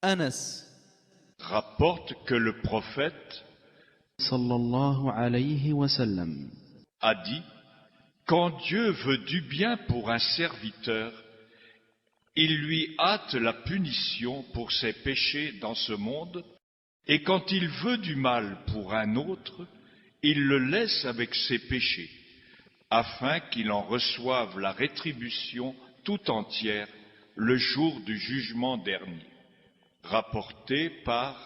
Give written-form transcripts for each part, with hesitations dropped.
Anas rapporte que le prophète sallallahu alayhi wa sallam a dit: quand Dieu veut du bien pour un serviteur, il lui hâte la punition pour ses péchés dans ce monde, et quand il veut du mal pour un autre, il le laisse avec ses péchés, afin qu'il en reçoive la rétribution tout entière le jour du jugement dernier. Rapporté par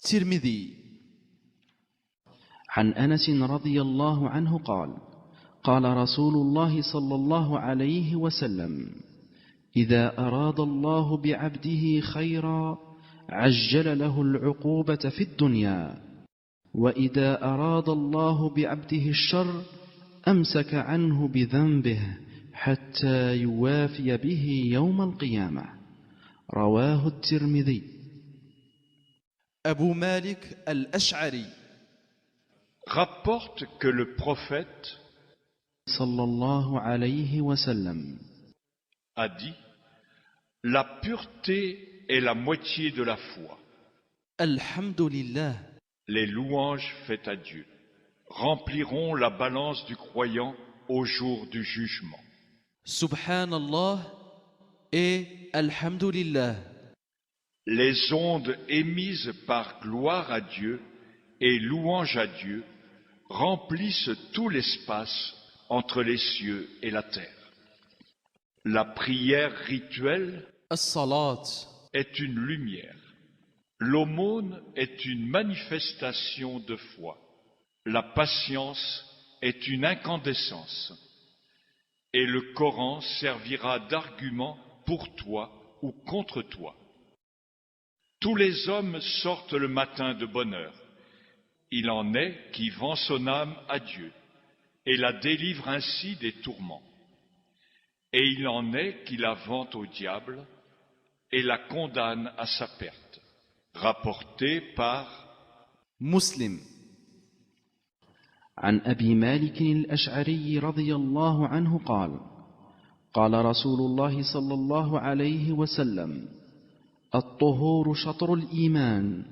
Tirmidhi. عن أنس رضي الله عنه قال رسول الله صلى الله عليه وسلم إذا أراد الله بعبده خيرا عجل له العقوبة في الدنيا وإذا أراد الله بعبده الشر أمسك عنه بذنبه حتى يوافي به يوم القيامة رواه الترمذي. Abu Malik al-Ash'ari rapporte que le prophète sallallahu alayhi wa sallam a dit: la pureté est la moitié de la foi. Alhamdulillah. Les louanges faites à Dieu rempliront la balance du croyant au jour du jugement. Subhanallah et Alhamdulillah. Les ondes émises par gloire à Dieu et louange à Dieu remplissent tout l'espace entre les cieux et la terre. La prière rituelle As-salat est une lumière. L'aumône est une manifestation de foi. La patience est une incandescence. Et le Coran servira d'argument pour toi ou contre toi. Tous les hommes sortent le matin de bonne heure. Il en est qui vend son âme à Dieu et la délivre ainsi des tourments. Et il en est qui la vend au diable et la condamne à sa perte. Rapporté par Muslim. عن أبي مالك الأشعري رضي الله عنه قال رسول الله صلى الله عليه وسلم الطهور شطر الإيمان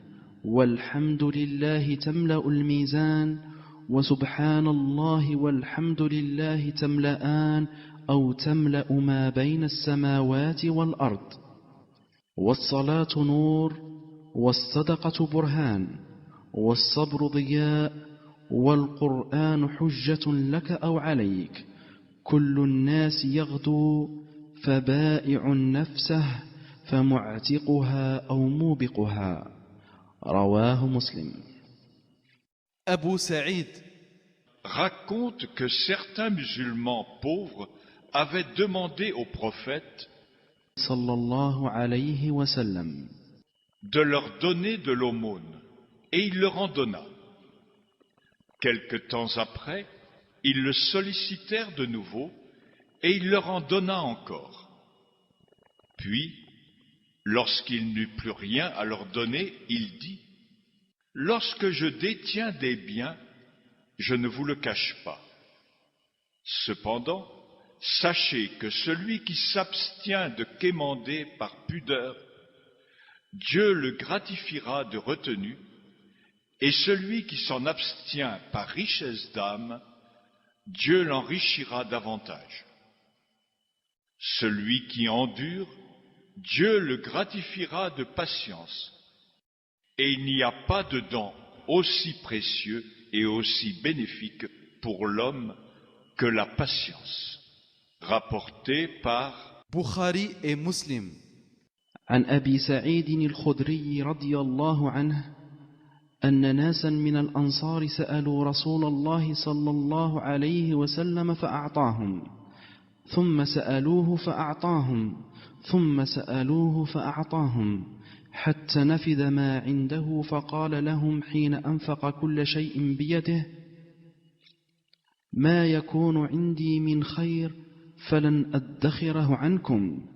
والحمد لله تملأ الميزان وسبحان الله والحمد لله تملأان أو تملأ ما بين السماوات والأرض والصلاة نور والصدقة برهان والصبر ضياء والقرآن حجة لك أو عليك كل الناس يغدو فبائع نفسه فمعتقها أو موبقها رواه مسلم. Abu Sa'id raconte que certains musulmans pauvres avaient demandé au prophète sallallahu alayhi wa sallam de leur donner de l'aumône, et il leur en donna. Quelque temps après, ils le sollicitèrent de nouveau, et il leur en donna encore. Puis, lorsqu'il n'eut plus rien à leur donner, il dit: lorsque je détiens des biens, je ne vous le cache pas. Cependant, sachez que celui qui s'abstient de quémander par pudeur, Dieu le gratifiera de retenue, et celui qui s'en abstient par richesse d'âme, Dieu l'enrichira davantage. Celui qui endure, Dieu le gratifiera de patience, et il n'y a pas de don aussi précieux et aussi bénéfique pour l'homme que la patience. Rapporté par Bukhari et Muslim. عن أبي سعيد الخدري رضي الله عنه أن ناسا من الأنصار سألوا رسول الله صلى الله عليه وسلم فأعطاهم ثم سألوه فأعطاهم ثم سألوه فأعطاهم حتى نفذ ما عنده فقال لهم حين أنفق كل شيء بيده ما يكون عندي من خير فلن أدخره عنكم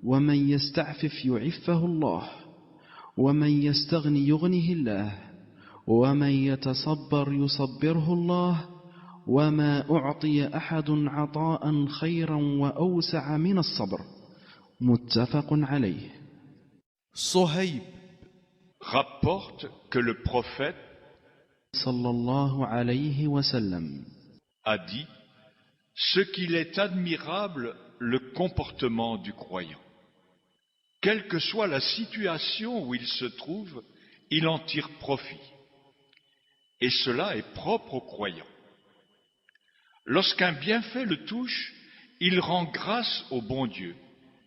ومن يستعفف يعفه الله ومن يستغني يغنه الله ومن يتصبر يصبره الله وما أعطي أحد عطاء خيرا وأوسع من الصبر متفق عليه. صهيب rapporte que le prophète صلى الله عليه وسلم a dit ce qu'il est admirable le comportement du croyant. Quelle que soit la situation où il se trouve, il en tire profit. Et cela est propre aux croyants. Lorsqu'un bienfait le touche, il rend grâce au bon Dieu,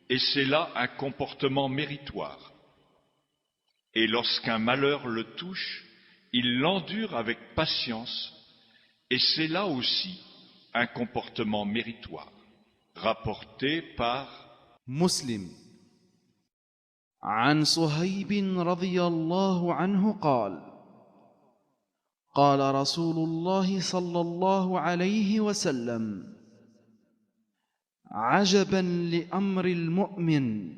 et c'est là un comportement méritoire. Et lorsqu'un malheur le touche, il l'endure avec patience, et c'est là aussi un comportement méritoire. Rapporté par مسلم عن صهيب رضي الله عنه قال قال رسول الله صلى الله عليه وسلم عجبا لأمر المؤمن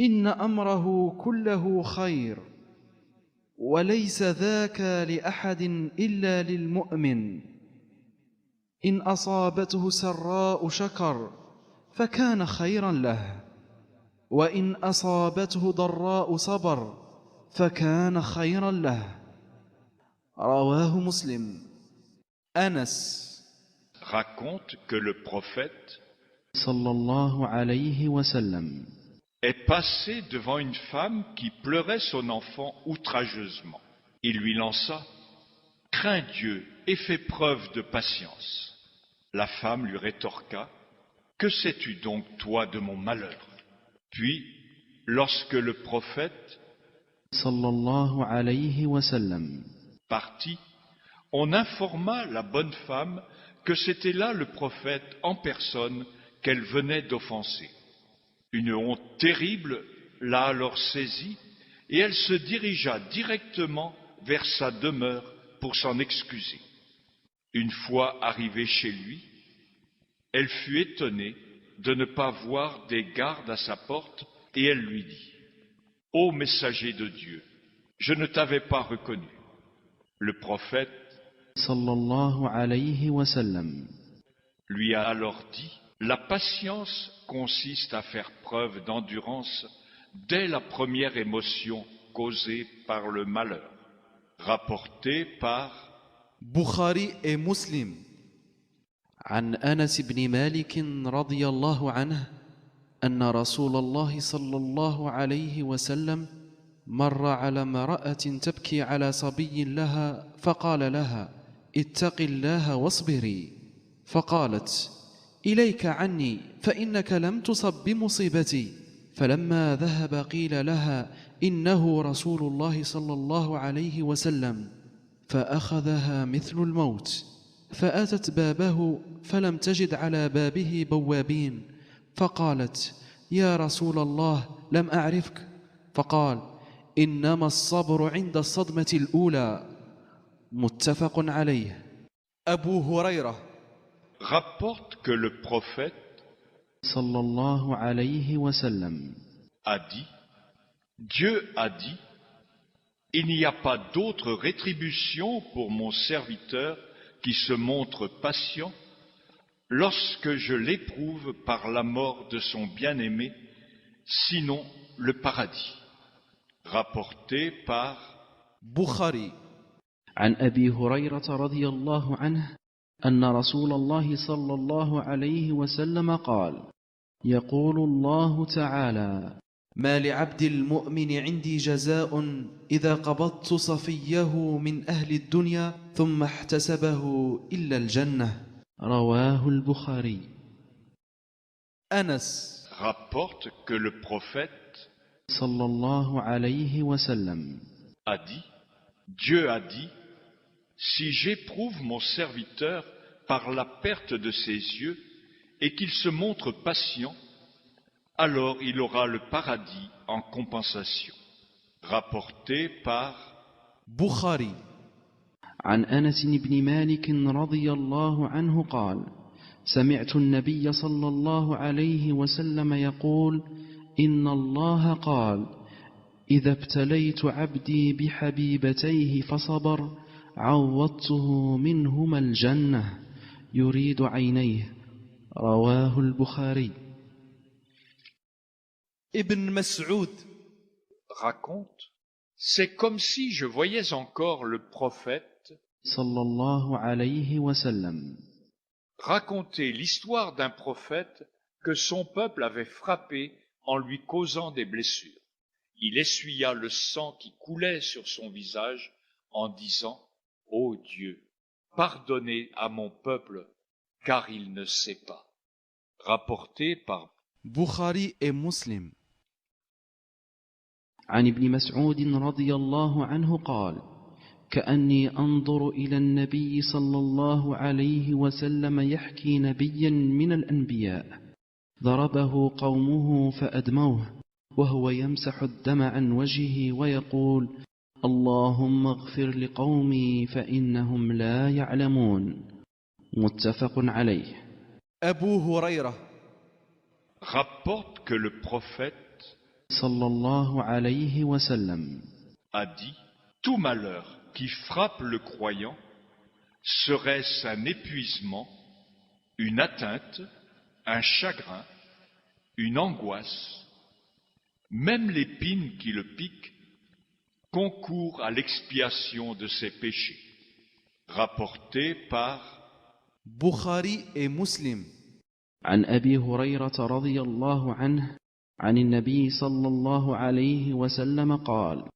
إن أمره كله خير وليس ذاك لأحد إلا للمؤمن إن أصابته سراء شكر فكان خيرا له وإن أصابته ضراء صبر فكان خيرا له رواه مسلم. أنس raconte que le prophète صلى الله عليه وسلم est passé devant une femme qui pleurait son enfant outrageusement. Il lui lança « Crains Dieu et fais preuve de patience ». La femme lui rétorqua « Que sais-tu donc, toi, de mon malheur ?» Puis, lorsque le prophète صلى الله عليه وسلم partit, on informa la bonne femme que c'était là le prophète en personne qu'elle venait d'offenser. Une honte terrible l'a alors saisie et elle se dirigea directement vers sa demeure pour s'en excuser. Une fois arrivée chez lui, elle fut étonnée de ne pas voir des gardes à sa porte et elle lui dit « Ô messager de Dieu, je ne t'avais pas reconnu. » Le prophète صلى الله عليه وسلم lui a alors dit « La patience consiste à faire preuve d'endurance dès la première émotion causée par le malheur. » Rapporté par بخاري et مسلم. عن أنس بن مالك رضي الله عنه أن رسول الله صلى الله عليه وسلم مر على امرأة تبكي على صبي لها فقال لها اتق الله واصبري فقالت إليك عني فإنك لم تصب بمصيبتي فلما ذهب قيل لها إنه رسول الله صلى الله عليه وسلم فأخذها مثل الموت فأتت بابه فلم تجد على بابه بوابين فقالت يا رسول الله لم أعرفك فقال إنما الصبر عند الصدمة الأولى متفق عليه. أبو هريرة rapporte que le prophète صلى الله عليه وسلم a dit Dieu a dit il n'y a pas d'autre rétribution pour mon serviteur qui se montre patient lorsque je l'éprouve par la mort de son bien-aimé, sinon le paradis. Rapporté par بخاري عن أبي هريرة رضي الله عنه أن رسول الله صلى الله عليه وسلم قال يقول الله تعالى ما لعبد المؤمن عندي جزاء إذا قبضت صفيه من أهل الدنيا ثم احتسبه إلا الجنة رواه البخاري. أنس rapporte que le prophète صلى الله عليه وسلم a dit Dieu a dit si j'éprouve mon serviteur par la perte de ses yeux et qu'il se montre patient, alors il aura le paradis en compensation. Rapporté par بخاري عن أنس بن مالك رضي الله عنه قال سمعت النبي صلى الله عليه وسلم يقول إن الله قال إذا ابتليت عبدي بحبيبتيه فصبر عوضته منهما الجنة يريد عينيه رواه البخاري. ابن مسعود raconte, c'est comme si je voyais encore le prophète صلى الله عليه وسلم raconter l'histoire d'un prophète que son peuple avait frappé en lui causant des blessures. Il essuya le sang qui coulait sur son visage en disant « Ô Dieu, pardonnez à mon peuple, car il ne sait pas. » Rapporté par Bukhari et Muslim. عن ابن مسعود رضي الله عنه قال كأني أنظر إلى النبي صلى الله عليه وسلم يحكي نبيا من الأنبياء ضربه قومه فأدموه وهو يمسح الدم عن وجهه ويقول اللهم اغفر لقومي فإنهم لا يعلمون متفق عليه. Abu Huraira rapporte que le prophète صلى الله عليه وسلم a dit « Tout malheur qui frappe le croyant, serait-ce un épuisement, une atteinte, un chagrin, une angoisse, même l'épine qui le pique, concourt à l'expiation de ses péchés. » Rapporté par Bukhari et Muslim. عن أبي هريرة رضي الله عنه عن النبي صلى الله عليه وسلم قال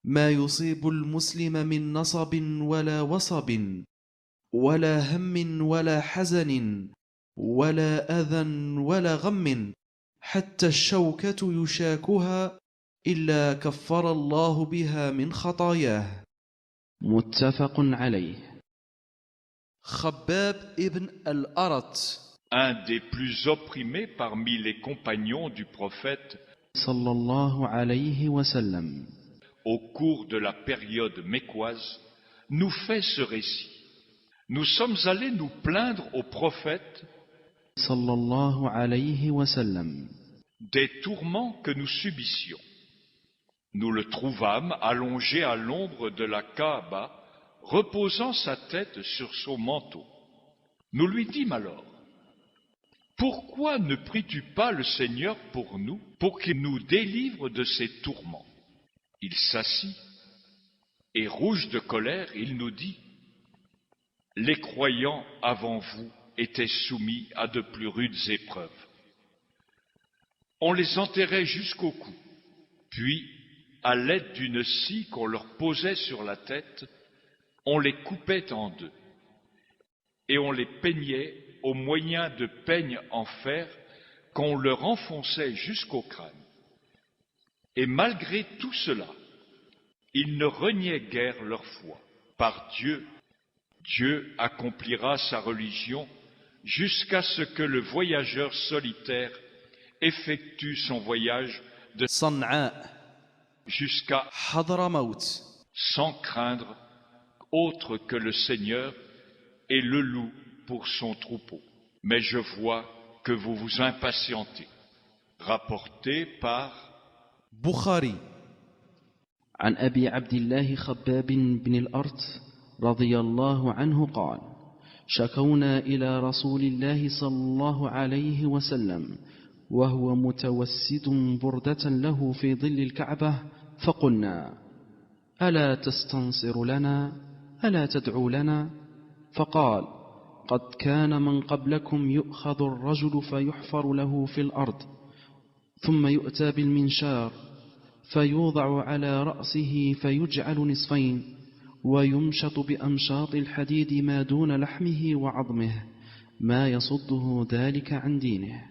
ما يصيب المسلم من نصب ولا وصب ولا هم ولا حزن ولا أذى ولا غم حتى الشوكة يشاكها إلا كفر الله بها من خطاياه. متفق عليه. Khabbab ibn al-Arat, un des plus opprimés parmi les compagnons du prophète صلى الله عليه وسلم au cours de la période mécoise, nous fait ce récit. Nous sommes allés nous plaindre au prophète صلى الله عليه وسلم des tourments que nous subissions. Nous le trouvâmes allongé à l'ombre de la Kaaba, reposant sa tête sur son manteau. Nous lui dîmes alors, « Pourquoi ne pries-tu pas le Seigneur pour nous, pour qu'il nous délivre de ces tourments ?» Il s'assit, et rouge de colère, il nous dit, « Les croyants avant vous étaient soumis à de plus rudes épreuves. On les enterrait jusqu'au cou, puis, à l'aide d'une scie qu'on leur posait sur la tête, on les coupait en deux, et on les peignait au moyen de peignes en fer qu'on leur enfonçait jusqu'au crâne. Et malgré tout cela, ils ne reniaient guère leur foi. Par Dieu, Dieu accomplira sa religion jusqu'à ce que le voyageur solitaire effectue son voyage de San'a, jusqu'à Hadramaut. sans craindre autre que le Seigneur et le loup pour son troupeau. Mais je vois que vous vous impatientez. Rapporté par Bukhari. عن أبي عبد الله خباب بن الأرت رضي الله عنه قال شكونا إلى رسول الله صلى الله عليه وسلم وهو متوسد بردة له في ظل الكعبة فقلنا ألا تستنصر لنا ألا تدعو لنا فقال قد كان من قبلكم يؤخذ الرجل فيحفر له في الأرض ثم يؤتى بالمنشار فيوضع على رأسه فيجعل نصفين ويمشط بأمشاط الحديد ما دون لحمه وعظمه ما يصده ذلك عن دينه.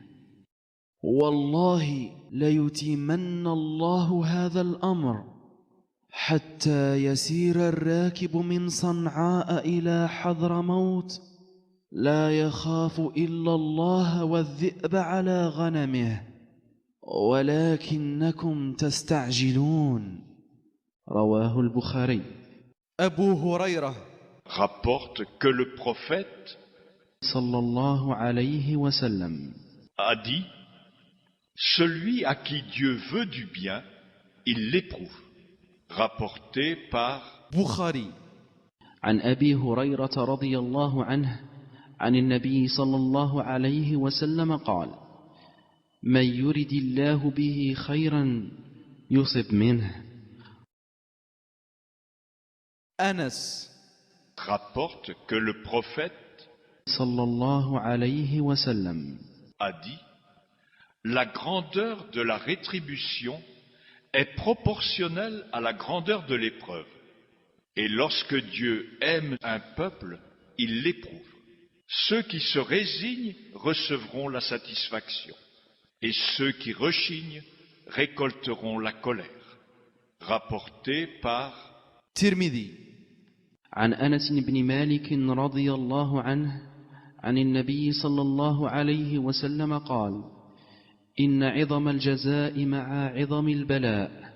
والله ليتمن الله هذا الأمر حتى يسير الراكب من صنعاء إلى حضرموت لا يخاف إلا الله والذئب على غنمه ولكنكم تستعجلون. رواه البخاري. Abu Huraira rapporte que le prophète صلى الله عليه وسلم a dit « Celui à qui Dieu veut du bien, il l'éprouve. » Rapporté par Bukhari. عن أبي هريرة رضي الله عنه عن النبي صلى الله عليه وسلم قال من يرد الله به خيرا يصب منه. أنس rapporte que le prophète صلى الله عليه وسلم a dit: la grandeur de la rétribution est proportionnelle à la grandeur de l'épreuve. Et lorsque Dieu aime un peuple, il l'éprouve. Ceux qui se résignent recevront la satisfaction, et ceux qui rechignent récolteront la colère. Rapporté par ترمذي. عن أنس بن مالك رضي الله عنه عن النبي صلى الله عليه وسلم قال: إن عظم الجزاء مع عظم البلاء،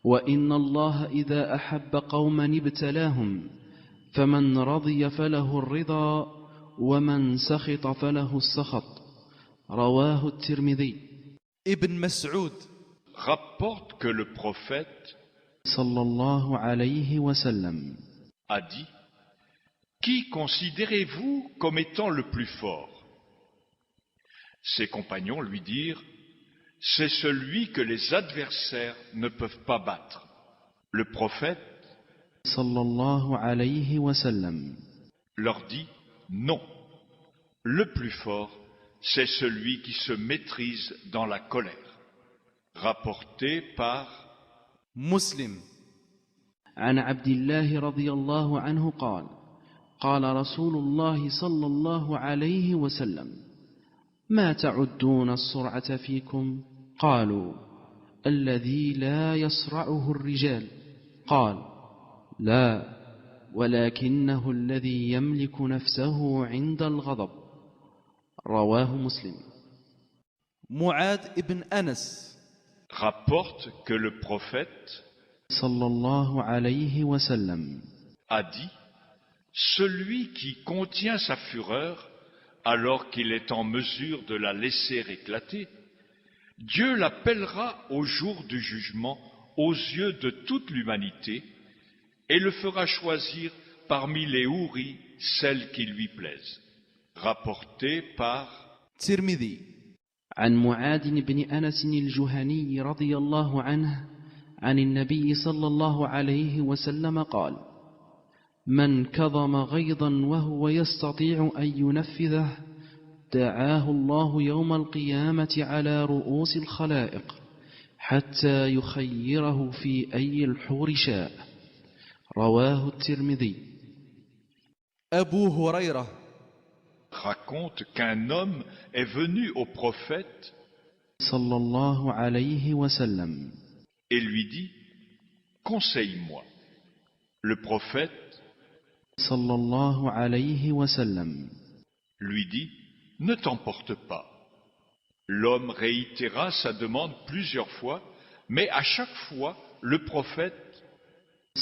وإن الله إذا أحب قوما ابتلاهم، فمن رضي فله الرضا ومن سخط فله السخط. رواه الترمذي. ابن مسعود rapporte que le prophète صلى الله عليه وسلم a dit: qui considérez-vous comme étant le plus fort? Ses compagnons lui dirent: c'est celui que les adversaires ne peuvent pas battre. Le prophète صلى الله عليه وسلم leur dit: non, le plus fort, c'est celui qui se maîtrise dans la colère. Rapporté par مسلم. عن عبد الله رضي الله عنه قال: قال رسول الله صلى الله عليه وسلم: ما تعدون السرعة فيكم؟ قالوا: الذي لا يسرعه الرجال. قال: لا، ولكنه الذي يملك نفسه عند الغضب. رواه مسلم. معاذ ابن أنس rapporte que le prophète صلى الله عليه وسلم a dit: celui qui contient sa fureur alors qu'il est en mesure de la laisser éclater, Dieu l'appellera au jour du jugement aux yeux de toute l'humanité et le fera choisir parmi les houris celles qui lui plaisent. Rapporté par ترمذي. عن معاذ بن أنس الجهني رضي الله عنه عن النبي صلى الله عليه وسلم قال: من كظم غيظا وهو يستطيع أن ينفذه دعاه الله يوم القيامة على رؤوس الخلائق حتى يخيره في أي الحور شاء. رواه الترمذي. أبو هريرة raconte qu'un homme est venu au prophète صلى الله عليه وسلم et lui dit: conseille-moi. Le prophète صلى الله عليه وسلم lui dit: ne t'emporte pas. L'homme réitéra sa demande plusieurs fois, mais à chaque fois, le prophète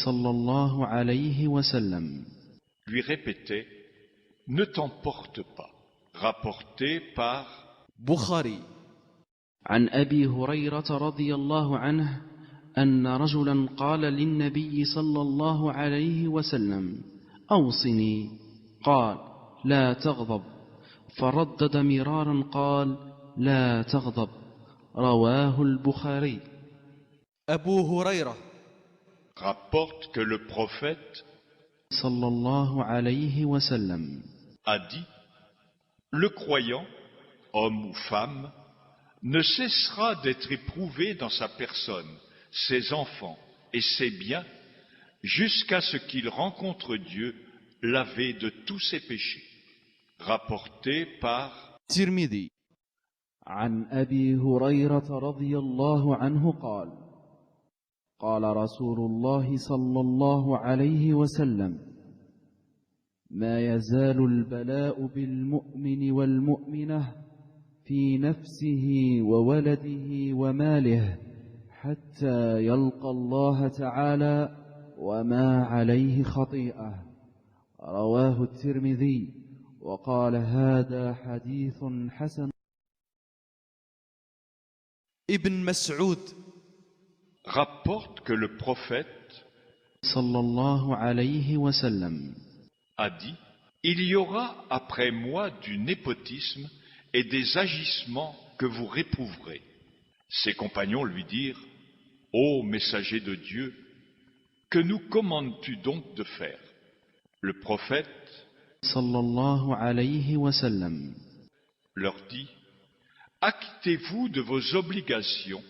صلى الله عليه وسلم lui répétait: ne t'emporte pas. Rapporté par بخاري. عن أبي هريرة رضي الله عنه أن رجلا قال للنبي صلى الله عليه وسلم: أوصني. قال: لا تغضب. فردد مرارا قال: لا تغضب. رواه البخاري. أبو هريرة rapporte que le prophète صلى الله عليه وسلم a dit: le croyant, homme ou femme, ne cessera d'être éprouvé dans sa personne, ses enfants et ses biens, jusqu'à ce qu'il rencontre Dieu lavé de tous ses péchés. Rapporté par ترمذي. عن أبي هريرة رضي الله عنه قال: قال رسول الله صلى الله عليه وسلم: ما يزال البلاء بالمؤمن والمؤمنة في نفسه وولده وماله حتى يلقى الله تعالى وما عليه خطيئة. رواه الترمذي وقال: هذا حديث حسن. ابن مسعود rapporte que le prophète صلى الله عليه وسلم a dit: il y aura après moi du népotisme et des agissements que vous réprouverez. Ses compagnons lui dirent: Ô messager de Dieu, que nous commandes-tu donc de faire? Le prophète صلى الله عليه وسلم leur dit, acquittez-vous de vos obligations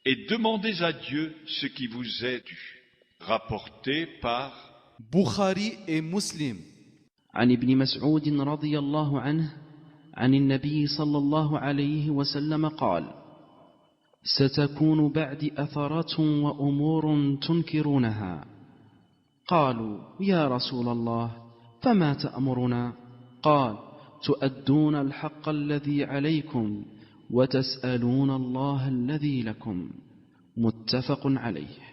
et demandez à Dieu ce qui vous est dû. Rapporté par Bukhari et Muslim. عن ابن مسعود رضي الله عنه عن النبي صلى الله عليه وسلم قال: ستكون بعد أثرات وأمور تنكرونها. قالوا: يا رسول الله، فما تأمرنا؟ قال: تؤدون الحق الذي عليكم وتسألون الله الذي لكم. متفق عليه.